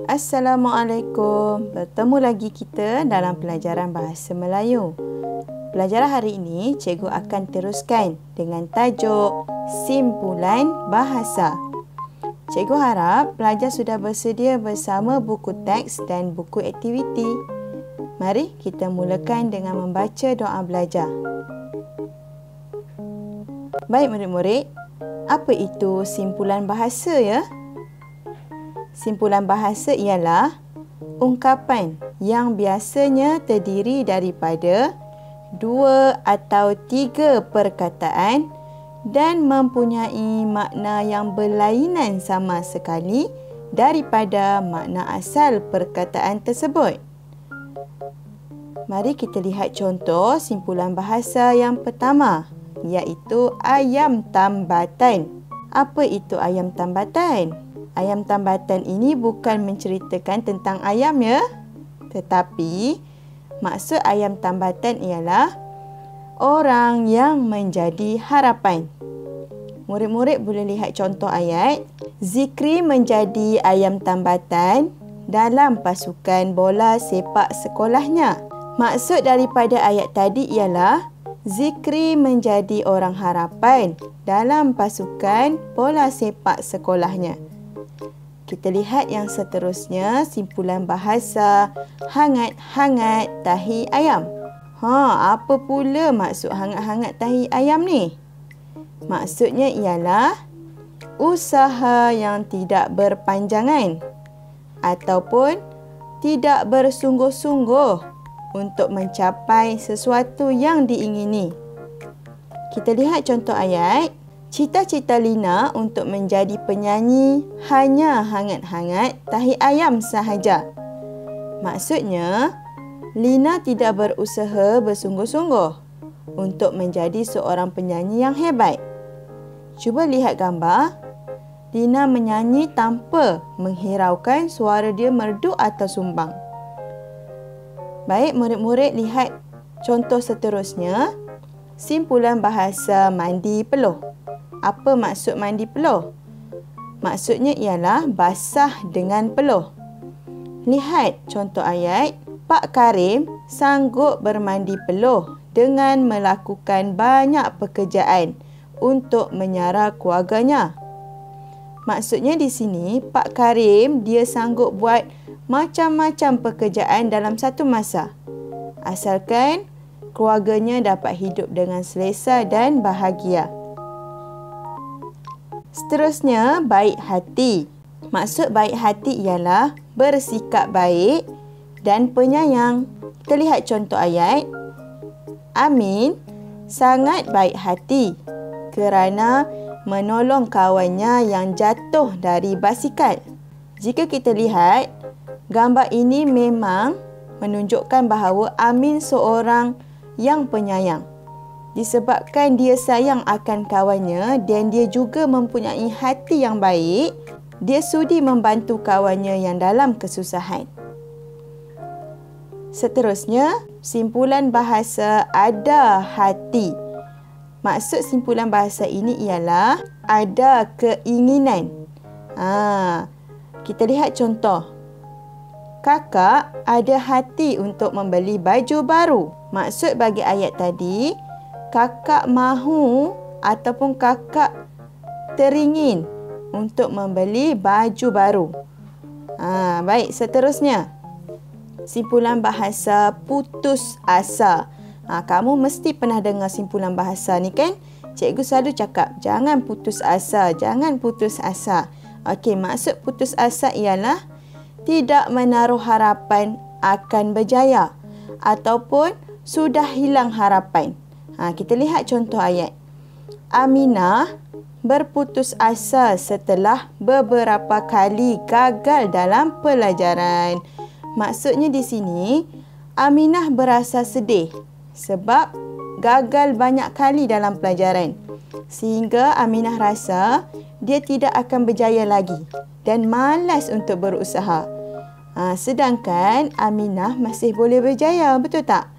Assalamualaikum. Bertemu lagi kita dalam pelajaran Bahasa Melayu. Pelajaran hari ini, cikgu akan teruskan dengan tajuk Simpulan Bahasa. Cikgu harap pelajar sudah bersedia bersama buku teks dan buku aktiviti. Mari kita mulakan dengan membaca doa belajar. Baik murid-murid, apa itu simpulan bahasa ya? Simpulan bahasa ialah ungkapan yang biasanya terdiri daripada 2 atau 3 perkataan dan mempunyai makna yang berlainan sama sekali daripada makna asal perkataan tersebut. Mari kita lihat contoh simpulan bahasa yang pertama, iaitu ayam tambatan. Apa itu ayam tambatan? Ayam tambatan ini bukan menceritakan tentang ayam ya. Tetapi maksud ayam tambatan ialah orang yang menjadi harapan. Murid-murid boleh lihat contoh ayat. Zikri menjadi ayam tambatan dalam pasukan bola sepak sekolahnya. Maksud daripada ayat tadi ialah Zikri menjadi orang harapan dalam pasukan bola sepak sekolahnya. Kita lihat yang seterusnya, simpulan bahasa hangat-hangat tahi ayam. Apa pula maksud hangat-hangat tahi ayam ni? Maksudnya ialah usaha yang tidak berpanjangan ataupun tidak bersungguh-sungguh untuk mencapai sesuatu yang diingini. Kita lihat contoh ayat. Cita-cita Lina untuk menjadi penyanyi hanya hangat-hangat tahi ayam sahaja. Maksudnya, Lina tidak berusaha bersungguh-sungguh untuk menjadi seorang penyanyi yang hebat. Cuba lihat gambar. Lina menyanyi tanpa menghiraukan suara dia merdu atau sumbang. Baik, murid-murid lihat contoh seterusnya. Simpulan bahasa mandi peluh. Apa maksud mandi peluh? Maksudnya ialah basah dengan peluh. Lihat contoh ayat. Pak Karim sanggup bermandi peluh dengan melakukan banyak pekerjaan untuk menyara keluarganya. Maksudnya di sini, Pak Karim dia sanggup buat macam-macam pekerjaan dalam satu masa. Asalkan keluarganya dapat hidup dengan selesa dan bahagia. Seterusnya, baik hati. Maksud baik hati ialah bersikap baik dan penyayang. Kita lihat contoh ayat. Amin sangat baik hati kerana menolong kawannya yang jatuh dari basikal. Jika kita lihat, gambar ini memang menunjukkan bahawa Amin seorang yang penyayang. Disebabkan dia sayang akan kawannya dan dia juga mempunyai hati yang baik, dia sudi membantu kawannya yang dalam kesusahan. Seterusnya, simpulan bahasa ada hati. Maksud simpulan bahasa ini ialah ada keinginan. Kita lihat contoh. Kakak ada hati untuk membeli baju baru. Maksud bagi ayat tadi, kakak mahu ataupun kakak teringin untuk membeli baju baru. Baik, seterusnya. Simpulan bahasa putus asa. Kamu mesti pernah dengar simpulan bahasa ni kan? Cikgu selalu cakap, jangan putus asa, jangan putus asa. Okey, maksud putus asa ialah tidak menaruh harapan akan berjaya ataupun sudah hilang harapan. Kita lihat contoh ayat. Aminah berputus asa setelah beberapa kali gagal dalam pelajaran. Maksudnya di sini, Aminah berasa sedih sebab gagal banyak kali dalam pelajaran. Sehingga Aminah rasa dia tidak akan berjaya lagi dan malas untuk berusaha. Sedangkan Aminah masih boleh berjaya, betul tak?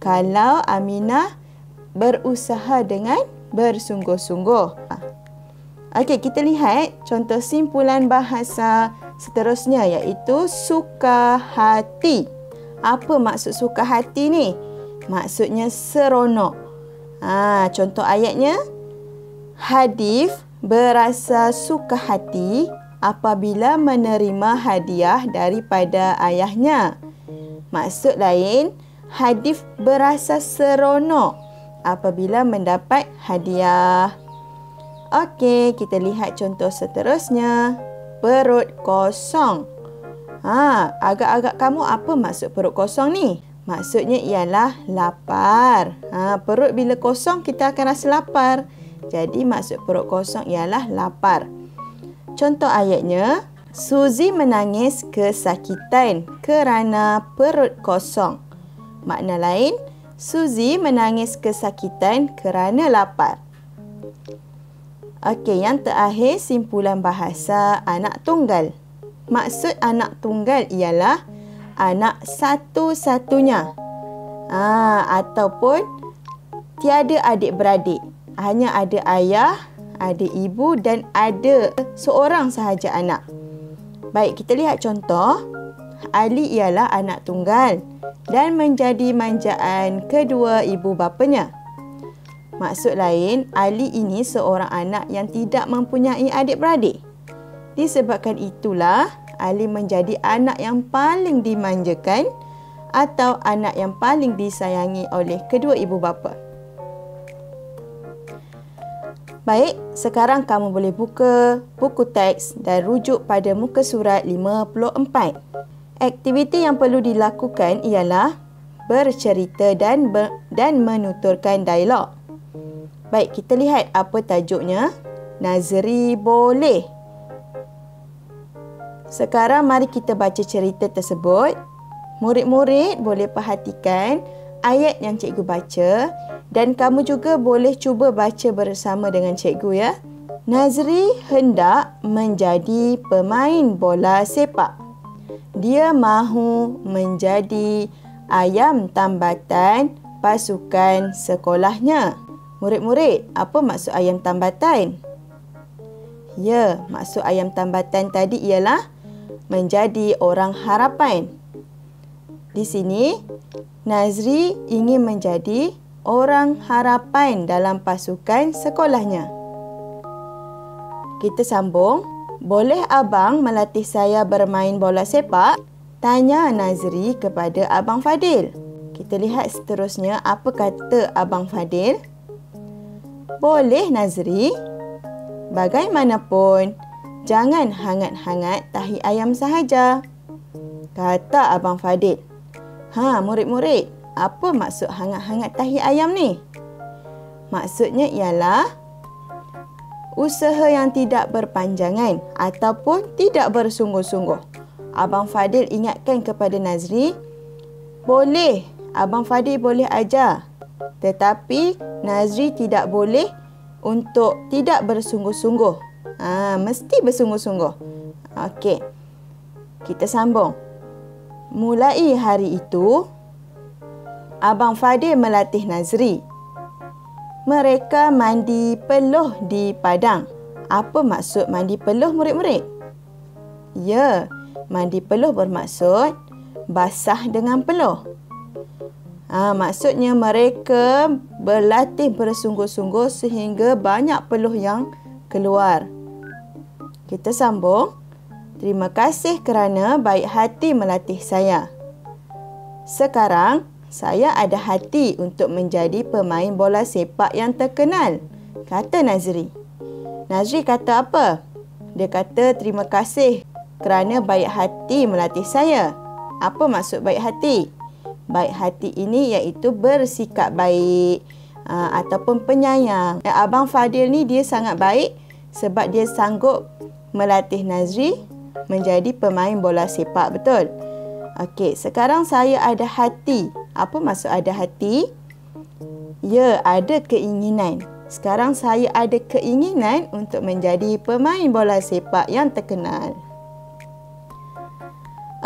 Kalau Aminah berusaha dengan bersungguh-sungguh. Okey, kita lihat contoh simpulan bahasa seterusnya iaitu suka hati. Apa maksud suka hati ni? Maksudnya seronok. Contoh ayatnya, Hadif berasa suka hati apabila menerima hadiah daripada ayahnya. Maksud lain, Hadif berasa seronok apabila mendapat hadiah. Okey, kita lihat contoh seterusnya. Perut kosong. Agak-agak kamu apa maksud perut kosong ni? Maksudnya ialah lapar. Perut bila kosong kita akan rasa lapar. Jadi maksud perut kosong ialah lapar. Contoh ayatnya, Suzy menangis kesakitan kerana perut kosong. Makna lain, Suzy menangis kesakitan kerana lapar. Okey, yang terakhir simpulan bahasa anak tunggal. Maksud anak tunggal ialah anak satu-satunya. Ataupun tiada adik-beradik. Hanya ada ayah, ada ibu dan ada seorang sahaja anak. Baik, kita lihat contoh. Ali ialah anak tunggal dan menjadi manjaan kedua ibu bapanya. Maksud lain, Ali ini seorang anak yang tidak mempunyai adik-beradik. Disebabkan itulah, Ali menjadi anak yang paling dimanjakan atau anak yang paling disayangi oleh kedua ibu bapa. Baik, sekarang kamu boleh buka buku teks dan rujuk pada muka surat 54. Aktiviti yang perlu dilakukan ialah bercerita dan menuturkan dialog. Baik, kita lihat apa tajuknya. Nazri boleh. Sekarang mari kita baca cerita tersebut. Murid-murid boleh perhatikan ayat yang cikgu baca dan kamu juga boleh cuba baca bersama dengan cikgu ya. Nazri hendak menjadi pemain bola sepak. Dia mahu menjadi ayam tambatan pasukan sekolahnya. Murid-murid, apa maksud ayam tambatan? Ya, maksud ayam tambatan tadi ialah menjadi orang harapan. Di sini, Nazri ingin menjadi orang harapan dalam pasukan sekolahnya. Kita sambung. Boleh abang melatih saya bermain bola sepak? Tanya Nazri kepada Abang Fadil. Kita lihat seterusnya apa kata Abang Fadil. Boleh Nazri. Bagaimanapun, jangan hangat-hangat tahi ayam sahaja, kata Abang Fadil. Murid-murid, apa maksud hangat-hangat tahi ayam ni? Maksudnya ialah usaha yang tidak berpanjangan ataupun tidak bersungguh-sungguh. Abang Fadil ingatkan kepada Nazri, boleh, Abang Fadil boleh ajar. Tetapi Nazri tidak boleh untuk tidak bersungguh-sungguh. Mesti bersungguh-sungguh. Okey. Kita sambung. Mulai hari itu, Abang Fadil melatih Nazri. Mereka mandi peluh di padang. Apa maksud mandi peluh, murid-murid? Ya, mandi peluh bermaksud basah dengan peluh. Maksudnya mereka berlatih bersungguh-sungguh sehingga banyak peluh yang keluar. Kita sambung. Terima kasih kerana baik hati melatih saya. Sekarang, saya ada hati untuk menjadi pemain bola sepak yang terkenal, kata Nazri. Nazri kata apa? Dia kata terima kasih kerana baik hati melatih saya. Apa maksud baik hati? Baik hati ini iaitu bersikap baik ataupun penyayang. Abang Fadil ni dia sangat baik sebab dia sanggup melatih Nazri menjadi pemain bola sepak, betul? Okey, sekarang saya ada hati. Apa maksud ada hati? Ya, ada keinginan. Sekarang saya ada keinginan untuk menjadi pemain bola sepak yang terkenal.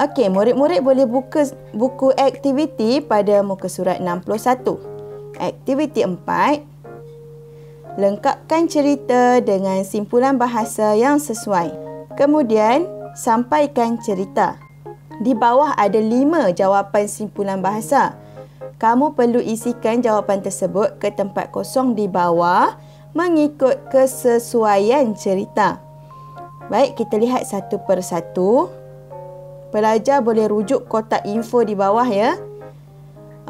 Okey, murid-murid boleh buka buku aktiviti pada muka surat 61. Aktiviti 4. Lengkapkan cerita dengan simpulan bahasa yang sesuai. Kemudian, sampaikan cerita. Di bawah ada 5 jawapan simpulan bahasa. Kamu perlu isikan jawapan tersebut ke tempat kosong di bawah mengikut kesesuaian cerita. Baik, kita lihat satu persatu. Pelajar boleh rujuk kotak info di bawah ya.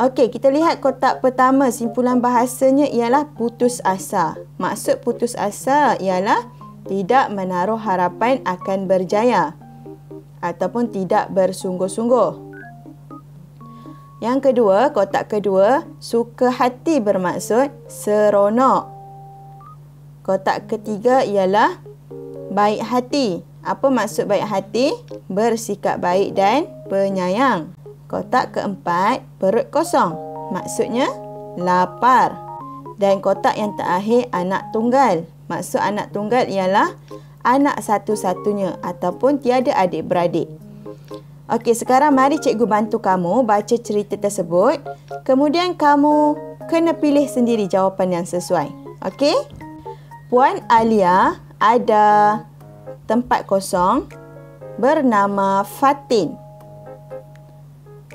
Okey, kita lihat kotak pertama. Simpulan bahasanya ialah putus asa. Maksud putus asa ialah tidak menaruh harapan akan berjaya ataupun tidak bersungguh-sungguh. Yang kedua, kotak kedua, suka hati bermaksud seronok. Kotak ketiga ialah baik hati. Apa maksud baik hati? Bersikap baik dan penyayang. Kotak keempat, perut kosong. Maksudnya lapar. Dan kotak yang terakhir, anak tunggal. Maksud anak tunggal ialah anak satu-satunya ataupun tiada adik-beradik. Okey, sekarang mari cikgu bantu kamu baca cerita tersebut. Kemudian kamu kena pilih sendiri jawapan yang sesuai. Okey? Puan Alia ada tempat kosong bernama Fatin.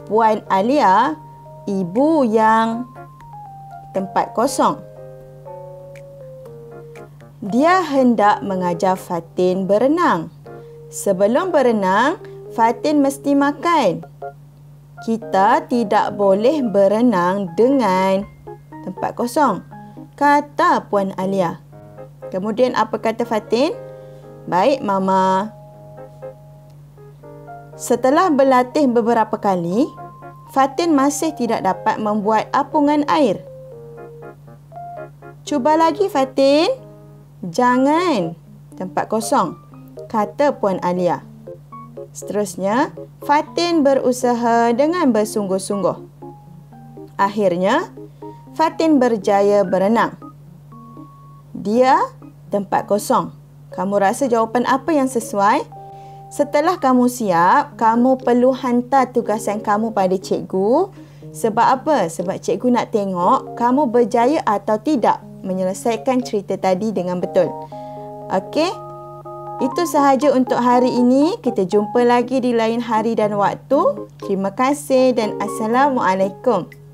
Puan Alia, ibu yang tempat kosong. Dia hendak mengajar Fatin berenang. Sebelum berenang, Fatin mesti makan. Kita tidak boleh berenang dengan tempat kosong, kata Puan Alia. Kemudian apa kata Fatin? Baik, Mama. Setelah berlatih beberapa kali, Fatin masih tidak dapat membuat apungan air. Cuba lagi, Fatin. Jangan. Tempat kosong, kata Puan Alia. Seterusnya, Fatin berusaha dengan bersungguh-sungguh. Akhirnya, Fatin berjaya berenang. Dia tempat kosong. Kamu rasa jawapan apa yang sesuai? Setelah kamu siap, kamu perlu hantar tugasan kamu pada cikgu. Sebab apa? Sebab cikgu nak tengok kamu berjaya atau tidak menyelesaikan cerita tadi dengan betul. Okey? Itu sahaja untuk hari ini. Kita jumpa lagi di lain hari dan waktu. Terima kasih dan Assalamualaikum.